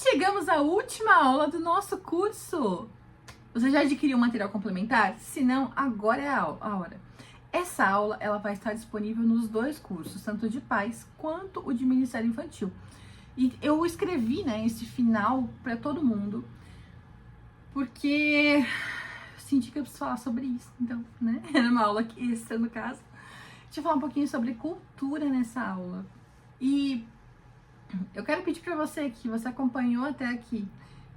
Chegamos à última aula do nosso curso. Você já adquiriu um material complementar? Se não, agora é a hora. Essa aula ela vai estar disponível nos dois cursos, tanto de pais quanto o de Ministério Infantil. E eu escrevi, esse final para todo mundo, porque eu senti que eu preciso falar sobre isso. Então, era uma aula extra no caso. Deixa eu falar um pouquinho sobre cultura nessa aula. E eu quero pedir para você que você acompanhou até aqui,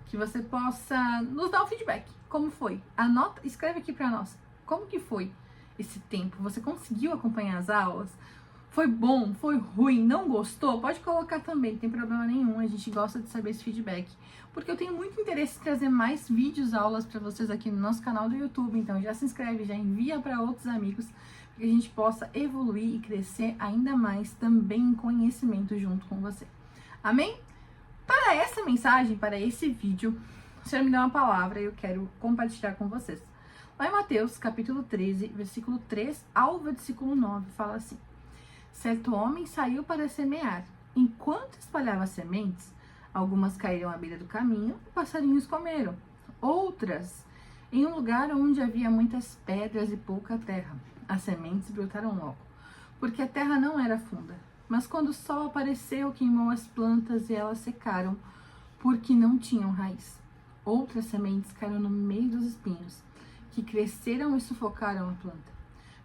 que você possa nos dar um feedback. Como foi? Anota, escreve aqui para nós. Como que foi esse tempo? Você conseguiu acompanhar as aulas? Foi bom? Foi ruim? Não gostou? Pode colocar também, não tem problema nenhum. A gente gosta de saber esse feedback. Porque eu tenho muito interesse em trazer mais vídeos, aulas para vocês aqui no nosso canal do YouTube. Então já se inscreve, já envia para outros amigos, para que a gente possa evoluir e crescer ainda mais também em conhecimento junto com você. Amém? Para essa mensagem, para esse vídeo, o Senhor me deu uma palavra e eu quero compartilhar com vocês. Lá em Mateus, capítulo 13, versículo 3 ao versículo 9, fala assim: certo homem saiu para semear. Enquanto espalhava sementes, algumas caíram à beira do caminho e passarinhos comeram. Outras, em um lugar onde havia muitas pedras e pouca terra. As sementes brotaram logo, porque a terra não era funda. Mas quando o sol apareceu, queimou as plantas e elas secaram, porque não tinham raiz. Outras sementes caíram no meio dos espinhos, que cresceram e sufocaram a planta.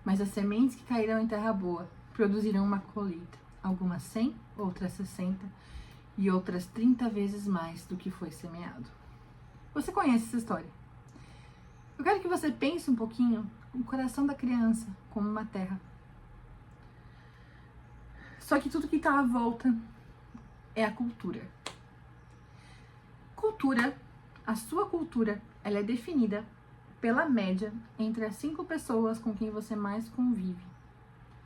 Mas as sementes que caíram em terra boa produziram uma colheita, algumas 100, outras 60 e outras 30 vezes mais do que foi semeado. Você conhece essa história? Eu quero que você pense um pouquinho no coração da criança como uma terra. Só que tudo que está à volta é a cultura. Cultura, a sua cultura, ela é definida pela média entre as 5 pessoas com quem você mais convive,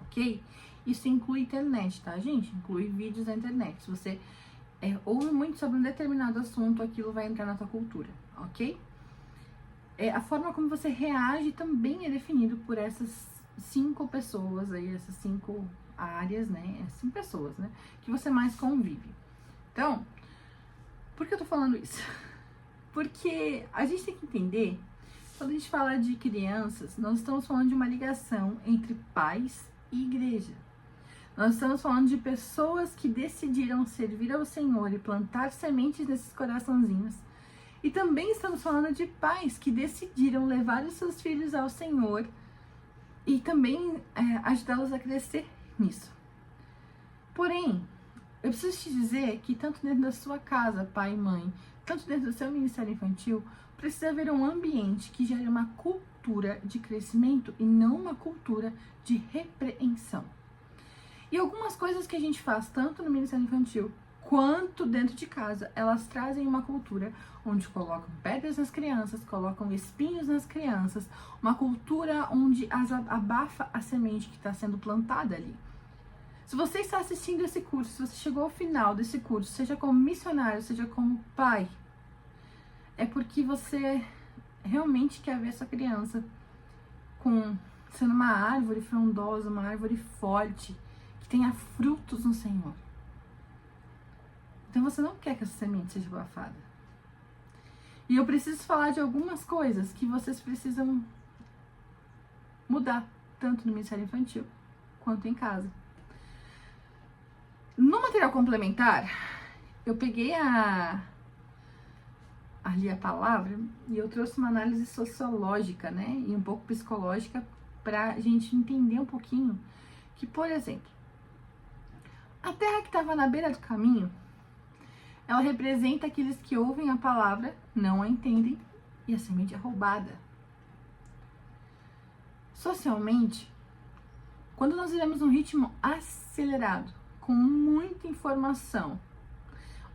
ok? Isso inclui internet, tá, gente? Inclui vídeos na internet. Se você ouve muito sobre um determinado assunto, aquilo vai entrar na tua cultura, ok? A forma como você reage também é definido por essas 5 pessoas aí, essas 5 áreas, 5 pessoas, que você mais convive. Então, por que eu tô falando isso? Porque a gente tem que entender, quando a gente fala de crianças, nós estamos falando de uma ligação entre pais e igreja. Nós estamos falando de pessoas que decidiram servir ao Senhor e plantar sementes nesses coraçãozinhos. E também estamos falando de pais que decidiram levar os seus filhos ao Senhor e também ajudá-los a crescer nisso. Porém, eu preciso te dizer que tanto dentro da sua casa, pai e mãe, tanto dentro do seu ministério infantil, precisa haver um ambiente que gere uma cultura de crescimento e não uma cultura de repreensão. E algumas coisas que a gente faz tanto no ministério infantil quanto dentro de casa, elas trazem uma cultura onde colocam pedras nas crianças, colocam espinhos nas crianças, uma cultura onde abafa a semente que está sendo plantada ali. Se você está assistindo esse curso, se você chegou ao final desse curso, seja como missionário, seja como pai, é porque você realmente quer ver essa criança sendo uma árvore frondosa, uma árvore forte, que tenha frutos no Senhor. Então você não quer que essa semente seja abafada. E eu preciso falar de algumas coisas que vocês precisam mudar, tanto no Ministério Infantil quanto em casa. No material complementar, eu peguei ali a palavra e eu trouxe uma análise sociológica, e um pouco psicológica pra gente entender um pouquinho que, por exemplo, a terra que estava na beira do caminho, ela representa aqueles que ouvem a palavra, não a entendem e a semente é roubada. Socialmente, quando nós vivemos um ritmo acelerado, com muita informação,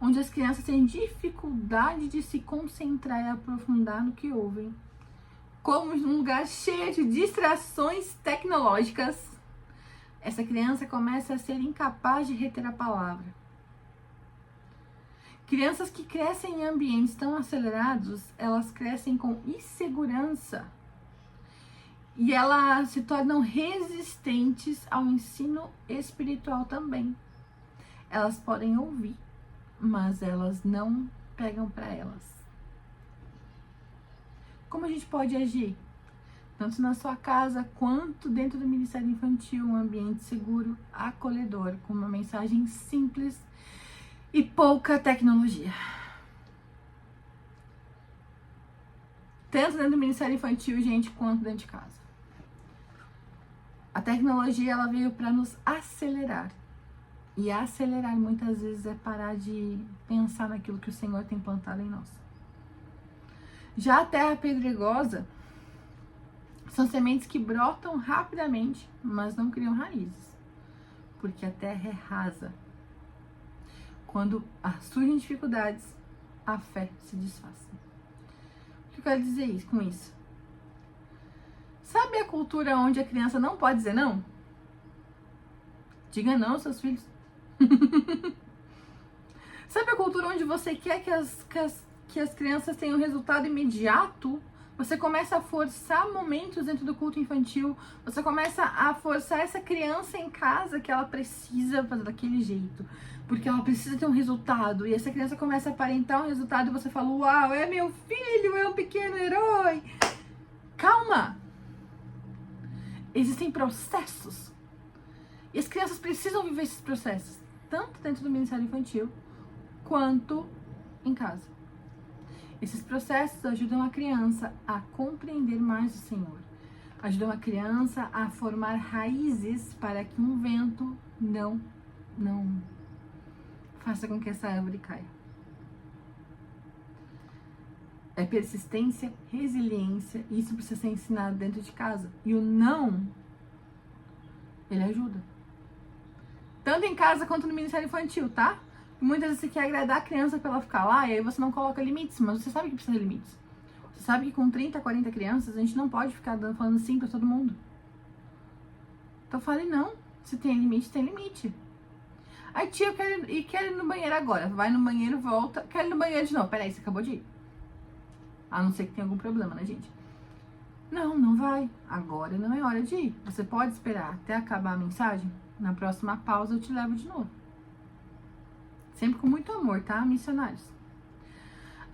onde as crianças têm dificuldade de se concentrar e aprofundar no que ouvem, como um lugar cheio de distrações tecnológicas, essa criança começa a ser incapaz de reter a palavra. Crianças que crescem em ambientes tão acelerados, elas crescem com insegurança e elas se tornam resistentes ao ensino espiritual também. Elas podem ouvir, mas elas não pegam para elas. Como a gente pode agir? Tanto na sua casa quanto dentro do Ministério Infantil, um ambiente seguro, acolhedor, com uma mensagem simples e pouca tecnologia. Tanto dentro do Ministério Infantil, gente, quanto dentro de casa. A tecnologia, ela veio para nos acelerar. E acelerar muitas vezes é parar de pensar naquilo que o Senhor tem plantado em nós. Já a terra pedregosa são sementes que brotam rapidamente, mas não criam raízes, porque a terra é rasa. Quando surgem dificuldades, a fé se desfaz. O que eu quero dizer com isso? Sabe a cultura onde a criança não pode dizer não? Diga não aos seus filhos. Sabe a cultura onde você quer que as crianças tenham resultado imediato? Você começa a forçar momentos dentro do culto infantil. Você começa a forçar essa criança em casa que ela precisa fazer daquele jeito. Porque ela precisa ter um resultado. E essa criança começa a aparentar um resultado e você fala, uau, é meu filho, é um pequeno herói. Calma! Existem processos. E as crianças precisam viver esses processos. Tanto dentro do Ministério Infantil, quanto em casa. Esses processos ajudam a criança a compreender mais o Senhor. Ajudam a criança a formar raízes para que um vento não faça com que essa árvore caia. É persistência, resiliência, e isso precisa ser ensinado dentro de casa. E o não, ele ajuda. Tanto em casa quanto no Ministério Infantil, tá? Muitas vezes você quer agradar a criança pra ela ficar lá e aí você não coloca limites, mas você sabe que precisa de limites. Você sabe que com 30, 40 crianças a gente não pode ficar falando sim pra todo mundo. Então fale não. Se tem limite, tem limite. Aí tia, eu quero ir no banheiro agora. Vai no banheiro, volta. Quero ir no banheiro de novo. Peraí, você acabou de ir. A não ser que tenha algum problema, né, gente? Não vai. Agora não é hora de ir. Você pode esperar até acabar a mensagem? Na próxima pausa eu te levo de novo. Sempre com muito amor, tá, missionários?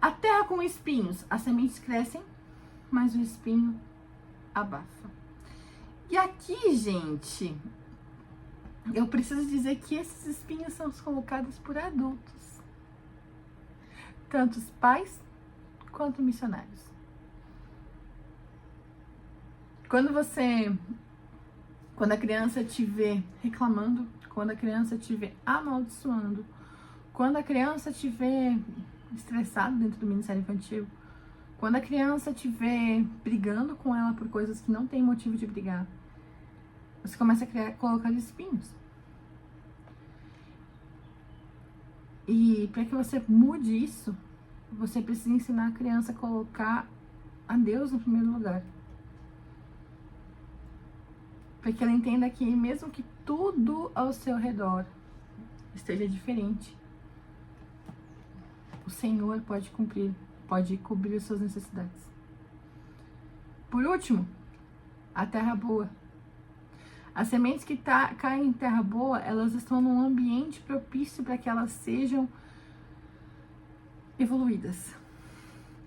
A terra com espinhos. As sementes crescem, mas o espinho abafa. E aqui, gente, eu preciso dizer que esses espinhos são colocados por adultos. Tanto os pais quanto missionários. Quando a criança te vê reclamando, quando a criança te vê amaldiçoando, quando a criança te vê estressado dentro do Ministério Infantil, quando a criança te vê brigando com ela por coisas que não tem motivo de brigar, você começa a colocar espinhos. E para que você mude isso, você precisa ensinar a criança a colocar a Deus no primeiro lugar. Para que ela entenda que mesmo que tudo ao seu redor esteja diferente, o Senhor pode cobrir as suas necessidades. Por último, a terra boa. As sementes que caem em terra boa, elas estão num ambiente propício para que elas sejam evoluídas.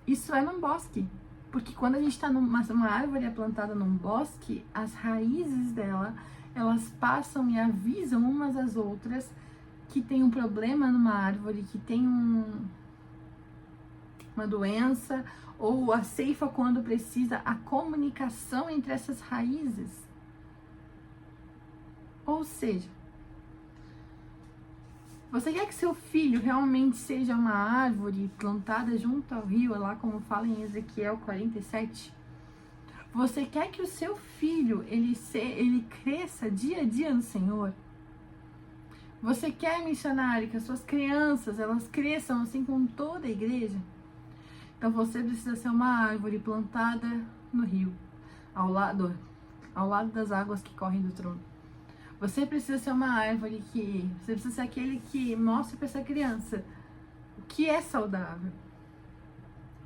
Isso é num bosque. Porque quando a gente está uma árvore é plantada num bosque, as raízes dela, elas passam e avisam umas às outras que tem um problema numa árvore, que tem uma doença, ou a ceifa quando precisa, a comunicação entre essas raízes. Ou seja, você quer que seu filho realmente seja uma árvore plantada junto ao rio, lá como fala em Ezequiel 47? Você quer que o seu filho, ele cresça dia a dia no Senhor? Você quer, missionário, que as suas crianças, elas cresçam assim com toda a igreja? Então você precisa ser uma árvore plantada no rio, ao lado das águas que correm do trono. Você precisa ser uma árvore você precisa ser aquele que mostra para essa criança o que é saudável.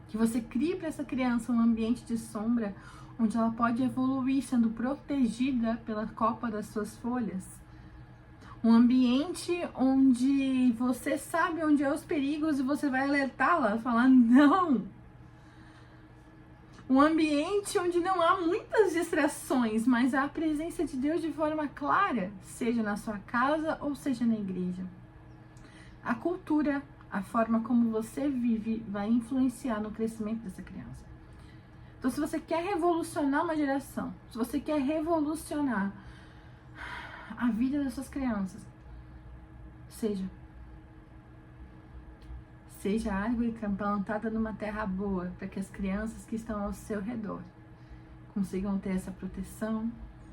Que você crie para essa criança um ambiente de sombra onde ela pode evoluir sendo protegida pela copa das suas folhas. Um ambiente onde você sabe onde é os perigos e você vai alertá-la, falar não. Um ambiente onde não há muitas distrações, mas há a presença de Deus de forma clara, seja na sua casa ou seja na igreja. A cultura, a forma como você vive, vai influenciar no crescimento dessa criança. Então, se você quer revolucionar uma geração, se você quer revolucionar a vida das suas crianças, seja árvore plantada numa terra boa, para que as crianças que estão ao seu redor consigam ter essa proteção,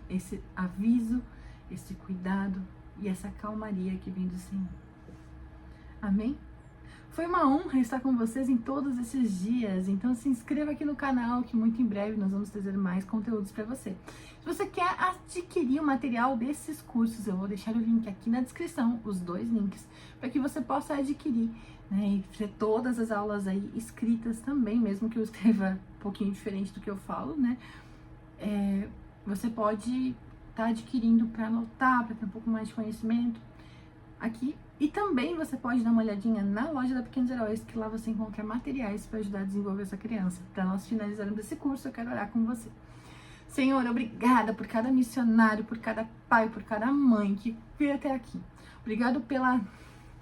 esse aviso, esse cuidado e essa calmaria que vem do Senhor. Amém? Foi uma honra estar com vocês em todos esses dias, então se inscreva aqui no canal que muito em breve nós vamos trazer mais conteúdos para você. Se você quer adquirir o material desses cursos, eu vou deixar o link aqui na descrição, os 2 links, para que você possa adquirir, né, e ter todas as aulas aí escritas também, mesmo que eu escreva um pouquinho diferente do que eu falo, né, você pode estar adquirindo para anotar, para ter um pouco mais de conhecimento aqui. E também você pode dar uma olhadinha na loja da Pequenos Heróis, que lá você encontra materiais para ajudar a desenvolver essa criança. Para nós finalizarmos esse curso, eu quero orar com você. Senhor, obrigada por cada missionário, por cada pai, por cada mãe que veio até aqui. Obrigado pela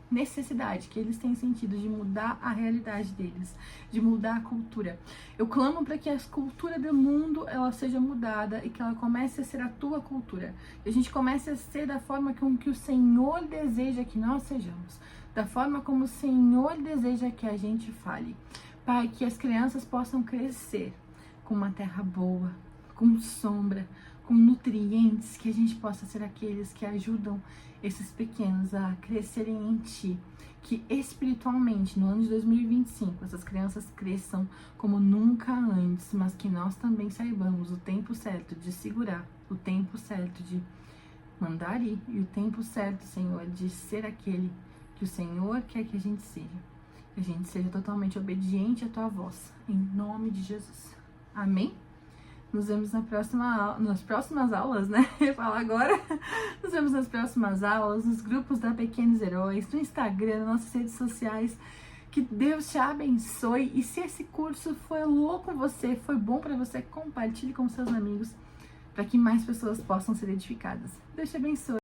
necessidade que eles têm sentido de mudar a realidade deles, de mudar a cultura. Eu clamo para que a cultura do mundo ela seja mudada e que ela comece a ser a tua cultura. Que a gente comece a ser da forma como que o Senhor deseja que nós sejamos, da forma como o Senhor deseja que a gente fale. Pai, que as crianças possam crescer com uma terra boa, com sombra, com nutrientes, que a gente possa ser aqueles que ajudam esses pequenos a crescerem em Ti, que espiritualmente no ano de 2025 essas crianças cresçam como nunca antes, mas que nós também saibamos o tempo certo de segurar, o tempo certo de mandar ir e o tempo certo, Senhor, de ser aquele que o Senhor quer que a gente seja, que a gente seja totalmente obediente à Tua voz, em nome de Jesus. Amém? Nos vemos nas próximas aulas, né? Eu falo agora. Nos vemos nas próximas aulas, nos grupos da Pequenos Heróis, no Instagram, nas nossas redes sociais. Que Deus te abençoe. E se esse curso foi louco com você, foi bom para você, compartilhe com seus amigos, para que mais pessoas possam ser edificadas. Deus te abençoe.